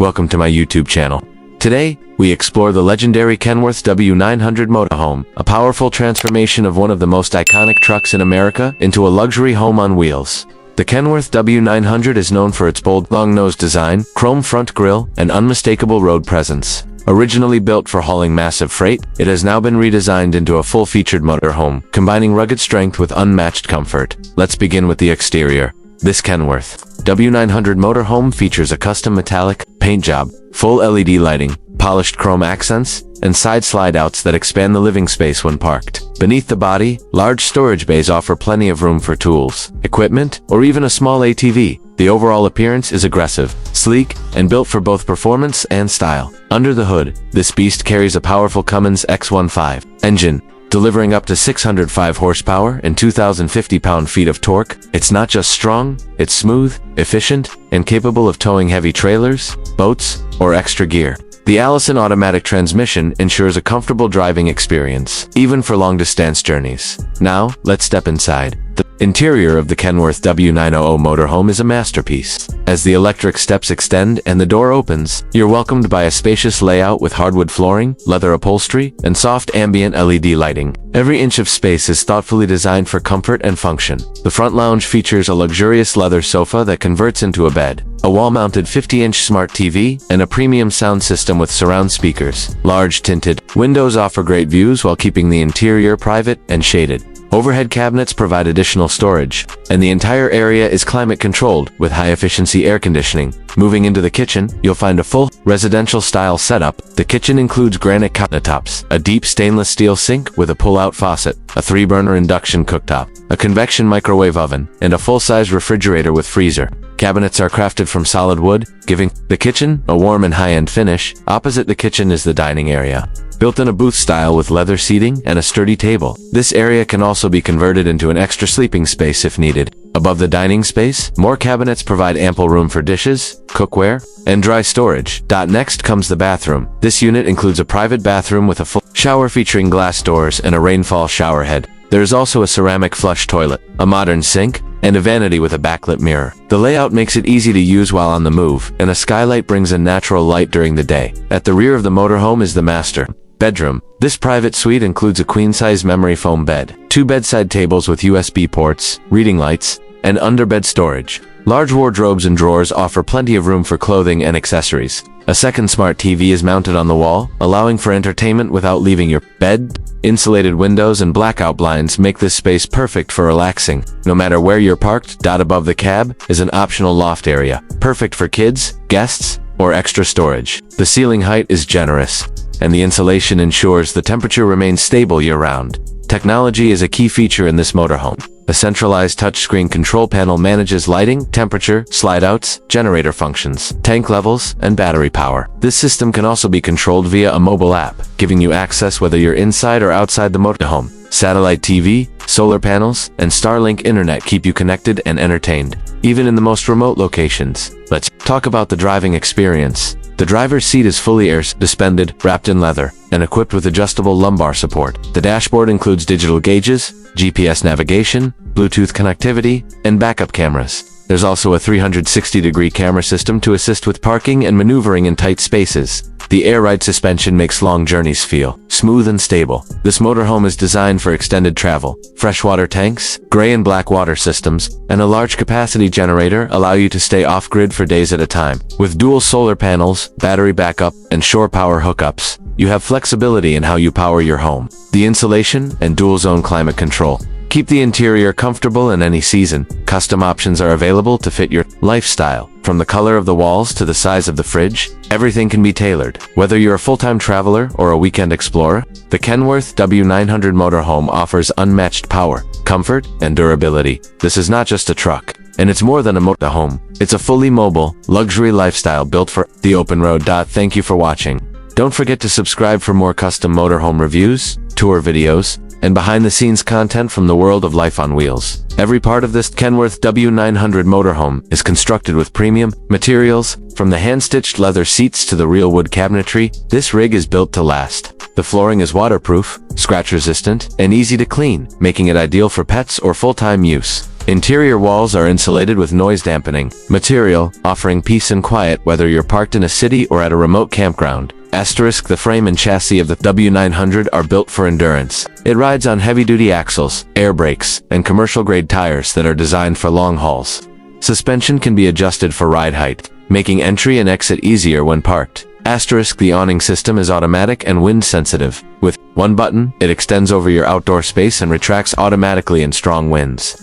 welcome to my YouTube channel. Today, we explore the legendary Kenworth W900 Motorhome, a powerful transformation of one of the most iconic trucks in America into a luxury home on wheels. The Kenworth W900 is known for its bold, long-nosed design, chrome front grille, and unmistakable road presence. Originally built for hauling massive freight, it has now been redesigned into a full-featured motorhome, combining rugged strength with unmatched comfort. Let's begin with the exterior. This Kenworth W900 motorhome features a custom metallic paint job, full LED lighting, polished chrome accents, and side slide-outs that expand the living space when parked. Beneath the body, large storage bays offer plenty of room for tools, equipment, or even a small ATV. The overall appearance is aggressive, sleek, and built for both performance and style. Under the hood, this beast carries a powerful Cummins X15 engine, delivering up to 605 horsepower and 2,050 pound-feet of torque. It's not just strong, it's smooth, efficient, and capable of towing heavy trailers, boats, or extra gear. The Allison automatic transmission ensures a comfortable driving experience, even for long-distance journeys. Now, let's step inside. The interior of the Kenworth W900 motorhome is a masterpiece. As the electric steps extend and the door opens, you're welcomed by a spacious layout with hardwood flooring, leather upholstery, and soft ambient LED lighting. Every inch of space is thoughtfully designed for comfort and function. The front lounge features a luxurious leather sofa that converts into a bed, a wall-mounted 50-inch smart TV, and a premium sound system with surround speakers. Large tinted windows offer great views while keeping the interior private and shaded. Overhead cabinets provide additional storage, and the entire area is climate-controlled with high-efficiency air conditioning. Moving into the kitchen, you'll find a full, residential-style setup. The kitchen includes granite countertops, a deep stainless steel sink with a pull-out faucet, a 3-burner induction cooktop, a convection microwave oven, and a full-size refrigerator with freezer. Cabinets are crafted from solid wood, giving the kitchen a warm and high-end finish. Opposite the kitchen is the dining area, built in a booth style with leather seating and a sturdy table. This area can also be converted into an extra sleeping space if needed. Above the dining space, more cabinets provide ample room for dishes, cookware, and dry storage. Next comes the bathroom. This unit includes a private bathroom with a full shower featuring glass doors and a rainfall shower head. There is also a ceramic flush toilet, a modern sink, and a vanity with a backlit mirror. The layout makes it easy to use while on the move, and a skylight brings in natural light during the day. At the rear of the motorhome is the master bedroom. This private suite includes a queen-size memory foam bed, 2 bedside tables with USB ports, reading lights, and underbed storage. Large wardrobes and drawers offer plenty of room for clothing and accessories. A second smart TV is mounted on the wall, allowing for entertainment without leaving your bed. Insulated windows and blackout blinds make this space perfect for relaxing. No matter where you're parked, above the cab is an optional loft area, perfect for kids, guests, or extra storage. The ceiling height is generous, and the insulation ensures the temperature remains stable year-round. Technology is a key feature in this motorhome. A centralized touchscreen control panel manages lighting, temperature, slide-outs, generator functions, tank levels, and battery power. This system can also be controlled via a mobile app, giving you access whether you're inside or outside the motorhome. Satellite TV, solar panels, and Starlink internet keep you connected and entertained, even in the most remote locations. Let's talk about the driving experience. The driver's seat is fully air-suspended, wrapped in leather, and equipped with adjustable lumbar support. The dashboard includes digital gauges, GPS navigation, Bluetooth connectivity, and backup cameras. There's also a 360-degree camera system to assist with parking and maneuvering in tight spaces. The air-ride suspension makes long journeys feel smooth and stable. This motorhome is designed for extended travel. Freshwater tanks, gray and black water systems, and a large capacity generator allow you to stay off-grid for days at a time. With dual solar panels, battery backup, and shore power hookups, you have flexibility in how you power your home. The insulation and dual-zone climate control keep the interior comfortable in any season. Custom options are available to fit your lifestyle. From the color of the walls to the size of the fridge, everything can be tailored. Whether you're a full-time traveler or a weekend explorer, the Kenworth W900 motorhome offers unmatched power, comfort, and durability. This is not just a truck, and it's more than a motorhome. It's a fully mobile, luxury lifestyle built for the open road. Thank you for watching. Don't forget to subscribe for more custom motorhome reviews, tour videos, and behind-the-scenes content from the world of life on wheels. Every part of this Kenworth W900 motorhome is constructed with premium materials, from the hand-stitched leather seats to the real wood cabinetry. This rig is built to last. The flooring is waterproof, scratch-resistant, and easy to clean, making it ideal for pets or full-time use. Interior walls are insulated with noise-dampening material, offering peace and quiet whether you're parked in a city or at a remote campground. Asterisk, the frame and chassis of the W900 are built for endurance. It rides on heavy-duty axles, air brakes, and commercial-grade tires that are designed for long hauls. Suspension can be adjusted for ride height, making entry and exit easier when parked. Asterisk, the awning system is automatic and wind-sensitive. With one button, it extends over your outdoor space and retracts automatically in strong winds.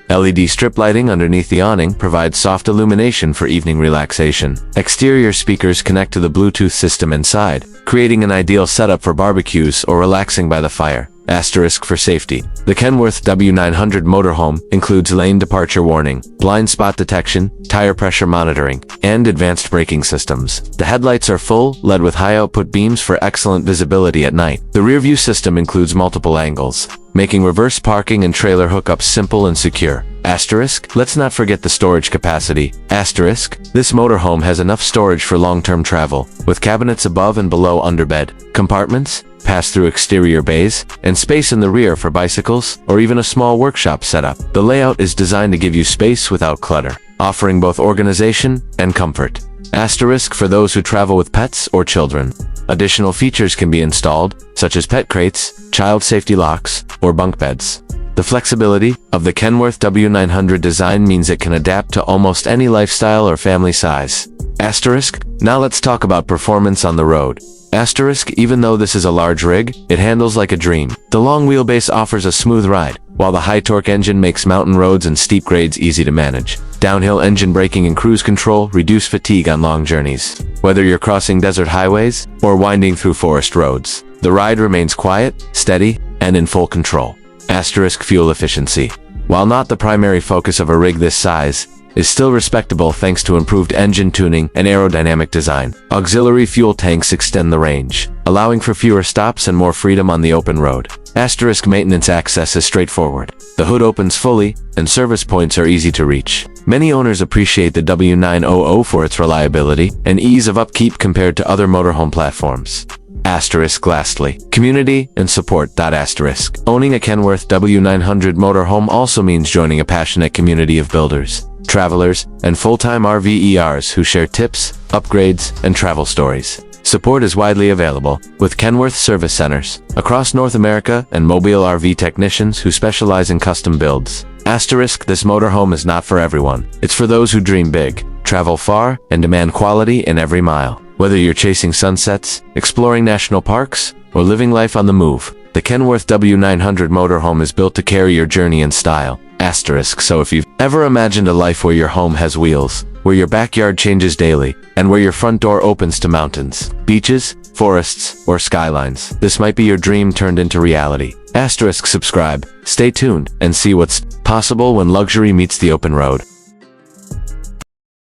LED strip lighting underneath the awning provides soft illumination for evening relaxation. Exterior speakers connect to the Bluetooth system inside, creating an ideal setup for barbecues or relaxing by the fire. Asterisk, for safety. The Kenworth W900 Motorhome includes lane departure warning, blind spot detection, tire pressure monitoring, and advanced braking systems. The headlights are full LED with high-output beams for excellent visibility at night. The rear-view system includes multiple angles, making reverse parking and trailer hookups simple and secure. Asterisk, let's not forget the storage capacity. Asterisk, this motorhome has enough storage for long-term travel, with cabinets above and below underbed, compartments, pass-through exterior bays, and space in the rear for bicycles or even a small workshop setup. The layout is designed to give you space without clutter, offering both organization and comfort. Asterisk, for those who travel with pets or children. Additional features can be installed, such as pet crates, child safety locks, or bunk beds. The flexibility of the Kenworth W900 design means it can adapt to almost any lifestyle or family size. Asterisk, now let's talk about performance on the road. Asterisk, even though this is a large rig, it handles like a dream. The long wheelbase offers a smooth ride, while the high-torque engine makes mountain roads and steep grades easy to manage. Downhill engine braking and cruise control reduce fatigue on long journeys. Whether you're crossing desert highways or winding through forest roads, the ride remains quiet, steady, and in full control. Asterisk, fuel efficiency. While not the primary focus of a rig this size, is still respectable thanks to improved engine tuning and aerodynamic design. Auxiliary fuel tanks extend the range, allowing for fewer stops and more freedom on the open road. Asterisk, maintenance access is straightforward. The hood opens fully, and service points are easy to reach. Many owners appreciate the W900 for its reliability and ease of upkeep compared to other motorhome platforms. Asterisk, lastly, community and support. Asterisk, owning a Kenworth W900 motorhome also means joining a passionate community of builders, travelers, and full-time RVers who share tips, upgrades, and travel stories. Support is widely available, with Kenworth service centers across North America and mobile RV technicians who specialize in custom builds. Asterisk, this motorhome is not for everyone. It's for those who dream big, travel far, and demand quality in every mile. Whether you're chasing sunsets, exploring national parks, or living life on the move, the Kenworth W900 motorhome is built to carry your journey in style. Asterisk, so if you've ever imagined a life where your home has wheels, where your backyard changes daily, and where your front door opens to mountains, beaches, forests, or skylines, this might be your dream turned into reality. Asterisk, subscribe, stay tuned, and see what's possible when luxury meets the open road.